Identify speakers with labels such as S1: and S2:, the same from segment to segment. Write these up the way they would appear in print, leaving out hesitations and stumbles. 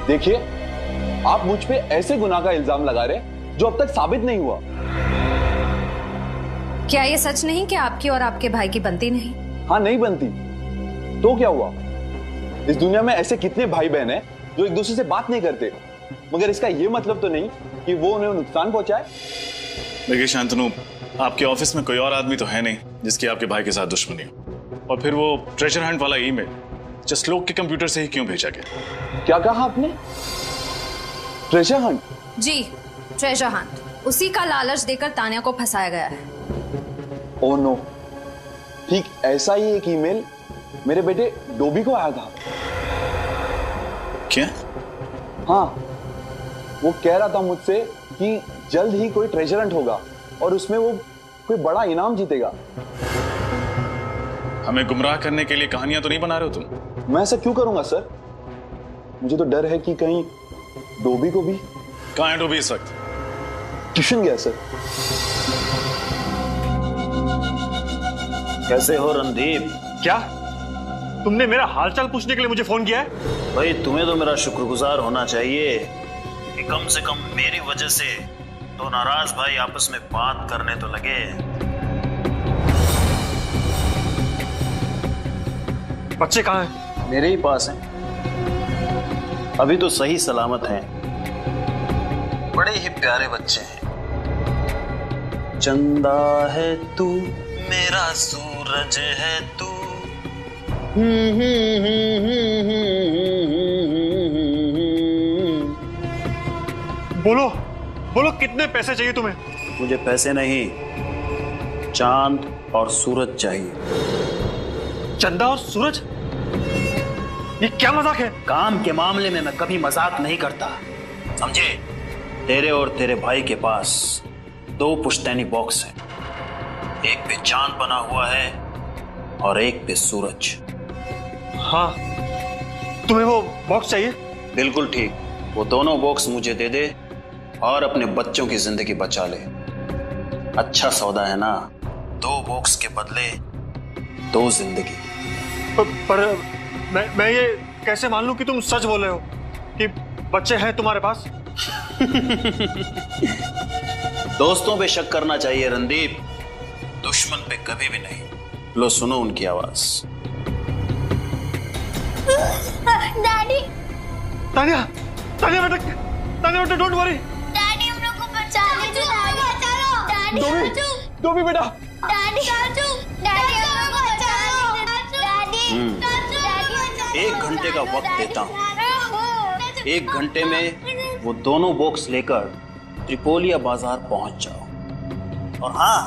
S1: देखिए, आप मुझ पे ऐसे गुनाह का इल्जाम लगा रहे जो अब तक साबित नहीं हुआ।
S2: क्या ये सच नहीं कि आपकी और आपके भाई की बनती नहीं?
S1: हाँ, नहीं बनती तो क्या हुआ? इस दुनिया में ऐसे कितने भाई बहन हैं जो एक दूसरे से बात नहीं करते, मगर इसका ये मतलब तो नहीं कि वो उन्हें नुकसान पहुंचाए।
S3: देखिए शांतनु, आपके ऑफिस में कोई और आदमी तो है नहीं जिसकी आपके भाई के साथ दुश्मनी हो। और फिर वो ट्रेजर हंट वाला ईमेल जसलोक के कंप्यूटर से ही क्यों भेजा गया?
S1: क्या कहा आपने? Treasure hunt?
S2: जी, ट्रेजर हंट। उसी का लालच देकर तान्या को फंसाया गया है।
S1: ओह नो, ठीक ऐसा ही एक ईमेल मेरे बेटे डोबी को आया था।
S3: क्या?
S1: हाँ, वो कह रहा था मुझसे कि जल्द ही कोई ट्रेजर हंट होगा और उसमें वो कोई बड़ा इनाम जीतेगा।
S3: हमें गुमराह करने के लिए कहानियां तो नहीं बना रहे हो तुम?
S1: मैं ऐसा क्यों करूंगा सर? मुझे तो डर है कि कहीं डोबी को भी।
S3: कहाँ है डोबी इस वक्त?
S1: ट्यूशन गया सर।
S4: कैसे हो रणदीप?
S5: क्या तुमने मेरा हालचाल पूछने के लिए मुझे फोन किया है?
S4: भाई तुम्हें तो मेरा शुक्रगुजार होना चाहिए कि कम से कम मेरी वजह से दो नाराज भाई आपस में बात करने तो लगे।
S5: बच्चे कहाँ हैं?
S4: मेरे ही पास हैं। अभी तो सही सलामत हैं। बड़े ही प्यारे बच्चे हैं। चंदा है तू, मेरा सूरज है तू।
S5: बोलो बोलो, कितने पैसे चाहिए तुम्हें?
S4: मुझे पैसे नहीं, चांद और सूरज चाहिए।
S5: चंदा और सूरज? ये क्या मजाक है?
S4: काम के मामले में मैं कभी मजाक नहीं करता, समझे? तेरे और तेरे भाई के पास दो पुश्तैनी बॉक्स हैं। एक पे चांद बना हुआ है और एक पे सूरज।
S5: हाँ, तुम्हें वो बॉक्स चाहिए?
S4: बिल्कुल ठीक। वो दोनों बॉक्स मुझे दे दे और अपने बच्चों की जिंदगी बचा ले। अच्छा सौदा है ना? दो बॉक्स के बदले दो जिंदगी।
S5: पर मैं ये कैसे मान लूं कि तुम सच बोल रहे हो कि बच्चे हैं तुम्हारे पास?
S4: दोस्तों पे शक करना चाहिए रणदीप, दुश्मन पे कभी भी नहीं। लो सुनो उनकी आवाज।
S6: डैडी,
S5: तान्या, तान्या बेटा डोंट वरी।
S6: डैडी हम लोग को बचा लीजिए। डैडी
S1: डोबी, डोबी बेटा।
S6: डैडी डैडी हम लोग को बचा लो। डैडी
S4: 1 घंटे का वक्त देता हूँ। 1 घंटे में वो दोनों बॉक्स लेकर त्रिपोलिया बाजार पहुंच जाओ। और हाँ,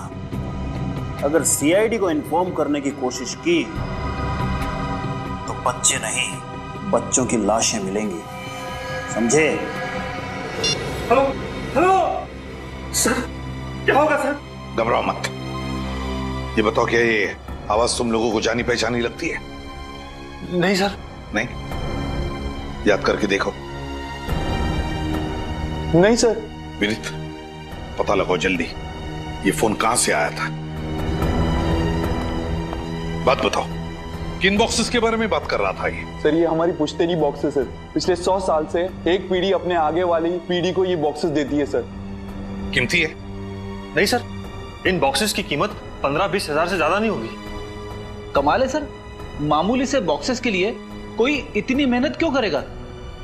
S4: अगर सीआईडी को इन्फॉर्म करने की कोशिश की तो बच्चे नहीं, बच्चों की लाशें मिलेंगी, समझे?
S5: हेलो हेलो सर, क्या होगा सर?
S7: घबराओ मत। ये बताओ, क्या ये आवाज तुम लोगों को जानी पहचानी लगती है?
S5: नहीं सर।
S7: नहीं? याद करके देखो।
S1: नहीं सर।
S7: विनीत, पता लगाओ जल्दी, ये फोन कहां से आया था। बात बताओ, किन बॉक्सेस के बारे में बात कर रहा था ये?
S1: सर, ये हमारी पुश्तैनी बॉक्सेस है। पिछले 100 साल से एक पीढ़ी अपने आगे वाली पीढ़ी को ये बॉक्सेस देती है सर।
S7: कीमती है?
S5: नहीं सर, इन बॉक्सेस की कीमत 15-20 हजार से ज्यादा नहीं होगी।
S8: कमाल है सर, मामूली से बॉक्सेस के लिए कोई इतनी मेहनत क्यों करेगा?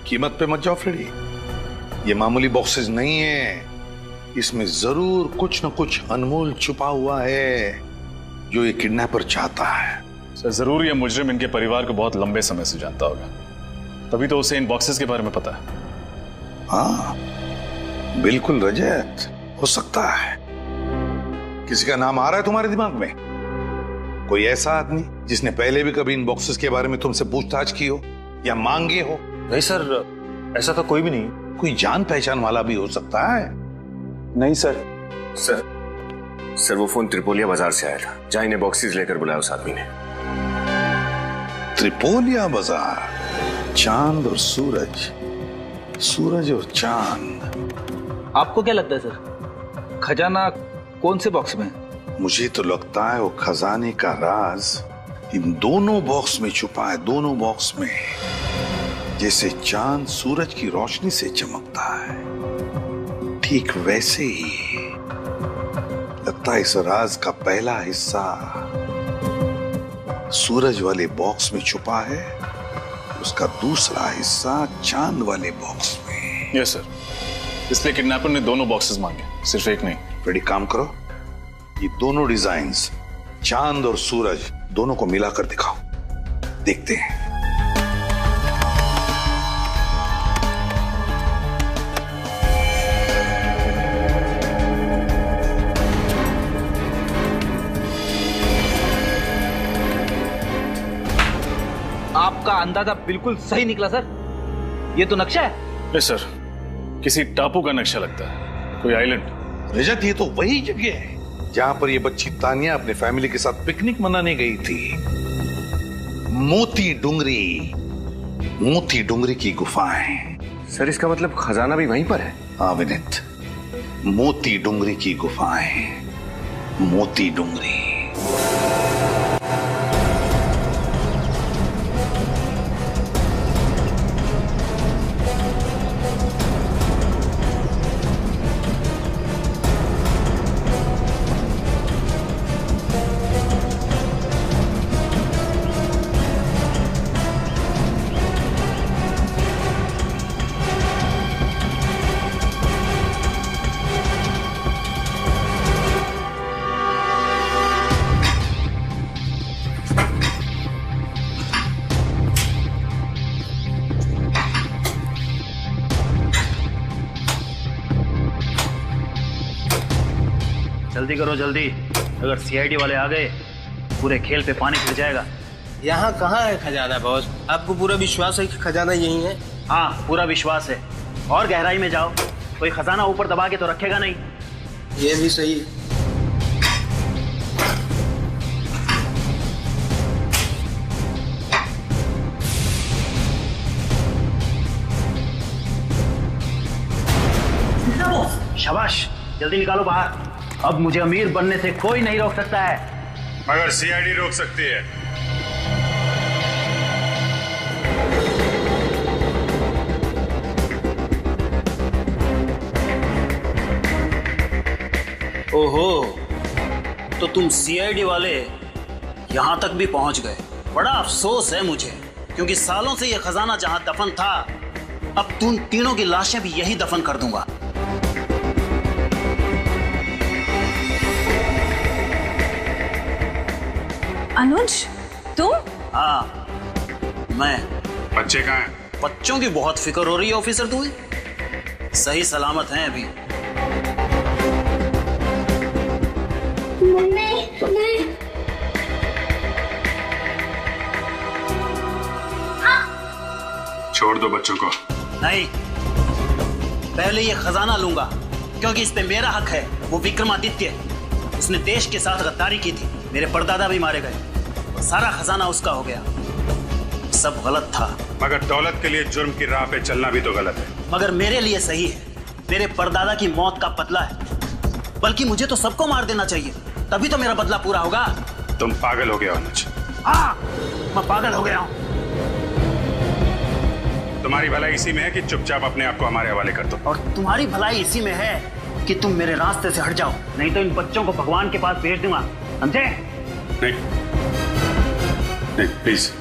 S7: कीमत पे मत जाओ फ्रेडी, ये मामूली बॉक्सेस नहीं है। इसमें जरूर कुछ न कुछ अनमोल छुपा हुआ है जो ये किडनैपर चाहता है।
S3: सर, जरूर ये मुजरिम इनके परिवार को बहुत लंबे समय से जानता होगा, तभी तो उसे इन बॉक्सेस के बारे में पता है।
S7: हाँ बिल्कुल रजत, हो सकता है। किसी का नाम आ रहा है तुम्हारे दिमाग में? कोई ऐसा आदमी जिसने पहले भी कभी इन बॉक्सेस के बारे में तुमसे पूछताछ की हो या मांगे हो?
S5: नहीं सर, ऐसा तो कोई भी नहीं।
S7: कोई जान पहचान वाला भी हो सकता है।
S1: नहीं सर।
S9: सर वो फोन त्रिपोलिया बाजार से आया था, जहां इन्हें बॉक्सेस लेकर बुलाया उस आदमी ने।
S7: त्रिपोलिया बाजार, चांद और सूरज, सूरज और चांद।
S8: आपको क्या लगता है सर, खजाना कौन से बॉक्स में है?
S7: मुझे तो लगता है वो खजाने का राज इन दोनों बॉक्स में छुपा है, दोनों बॉक्स में। जैसे चांद सूरज की रोशनी से चमकता है, ठीक वैसे ही लगता है इस राज का पहला हिस्सा सूरज वाले बॉक्स में छुपा है, उसका दूसरा हिस्सा चांद वाले बॉक्स में।
S3: यस सर, इसलिए किडनैपर ने दोनों बॉक्सेस मांगे, सिर्फ एक नहीं।
S7: रेडी, काम करो, ये दोनों डिजाइन्स चांद और सूरज दोनों को मिलाकर दिखाओ, देखते हैं।
S8: आपका अंदाजा बिल्कुल सही निकला सर। ये तो नक्शा है।
S3: यस सर, किसी टापू का नक्शा लगता है, कोई आइलैंड।
S7: रजत, ये तो वही जगह है जहां पर ये बच्ची तानिया अपने फैमिली के साथ पिकनिक मनाने गई थी। मोती डूंगरी की गुफाएं।
S9: सर इसका मतलब खजाना भी वहीं पर है?
S7: हाँ विनीत, मोती डूंगरी की गुफाएं, मोती डूंगरी।
S4: जल्दी करो जल्दी, अगर सीआईडी वाले आ गए पूरे खेल पे पानी फिर जाएगा।
S10: यहाँ कहाँ है खजाना बॉस? आपको पूरा विश्वास है कि खजाना यही है?
S4: हाँ पूरा विश्वास है। और गहराई में जाओ, कोई खजाना ऊपर दबा के तो रखेगा नहीं।
S10: ये भी सही है।
S4: शाबाश, जल्दी निकालो बाहर। अब मुझे अमीर बनने से कोई नहीं रोक सकता है।
S3: मगर सीआईडी रोक सकती है।
S4: ओहो, तो तुम सीआईडी वाले यहां तक भी पहुंच गए। बड़ा अफसोस है मुझे, क्योंकि सालों से यह खजाना जहां दफन था, अब तुम तीनों की लाशें भी यही दफन कर दूंगा।
S2: अनुज, तुम?
S4: हाँ मैं।
S3: बच्चे कहाँ हैं?
S4: बच्चों की बहुत फिक्र हो रही है ऑफिसर तुम्हें। सही सलामत हैं अभी।
S6: नहीं।
S3: छोड़ दो बच्चों को।
S4: नहीं, पहले ये खजाना लूंगा, क्योंकि इस पे मेरा हक है। वो विक्रमादित्य, उसने देश के साथ गद्दारी की थी, मेरे परदादा भी मारे गए, सारा खजाना उसका हो गया। सब गलत था।
S3: मगर दौलत के लिए जुर्म की राह पे चलना भी तो गलत है।
S4: मगर मेरे लिए सही है। मेरे परदादा की मौत का बदला है, बल्कि मुझे तो सबको मार देना चाहिए, तभी तो मेरा बदला पूरा होगा।
S3: तुम पागल हो गए हो अनुज।
S4: हाँ, मैं पागल हो गया हूँ।
S3: तुम्हारी भलाई इसी में है कि चुपचाप अपने आप को हमारे हवाले कर दो।
S4: और तुम्हारी भलाई इसी में है कि तुम मेरे रास्ते से हट जाओ, नहीं तो इन बच्चों को भगवान के पास भेज दूंगा, समझे?
S3: नहीं, प्लीज।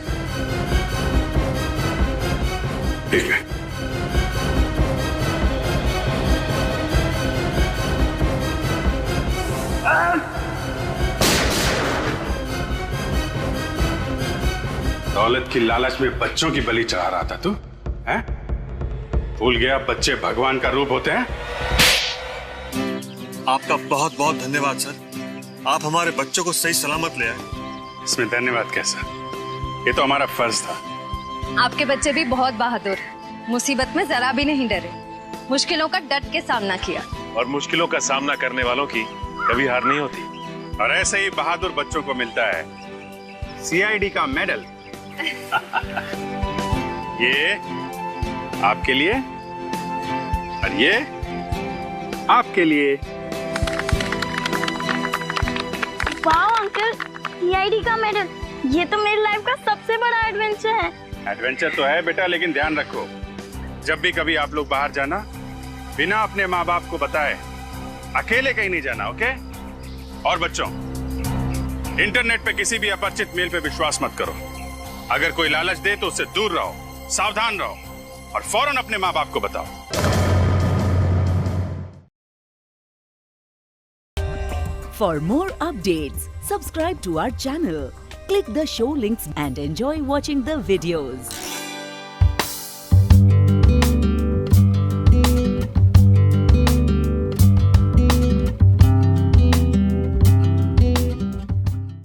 S3: ठीक है। दौलत की लालच में बच्चों की बलि चढ़ा रहा था तू, हैं? भूल गया बच्चे भगवान का रूप होते हैं।
S5: आपका बहुत बहुत धन्यवाद सर, आप हमारे बच्चों को सही सलामत ले आए।
S3: इसमें धन्यवाद कैसा, ये तो हमारा फर्ज था।
S2: आपके बच्चे भी बहुत बहादुर, मुसीबत में जरा भी नहीं डरे, मुश्किलों का डट के सामना किया।
S9: और मुश्किलों का सामना करने वालों की कभी हार नहीं होती।
S3: और ऐसे ही बहादुर बच्चों को मिलता है सीआईडी का मेडल। ये आपके लिए और ये आपके लिए।
S6: वाह अंकल, सीआईडी का मेडल, ये तो मेरी लाइफ का सबसे बड़ा एडवेंचर है।
S11: एडवेंचर तो है बेटा, लेकिन ध्यान रखो, जब भी कभी आप लोग बाहर जाना, बिना अपने माँ बाप को बताए अकेले कहीं नहीं जाना, ओके? और बच्चों, इंटरनेट पे किसी भी अपरिचित मेल पे विश्वास मत करो। अगर कोई लालच दे तो उससे दूर रहो, सावधान रहो और फौरन अपने माँ बाप को बताओ।
S12: For more updates, subscribe to our channel, click the show links and enjoy watching the videos.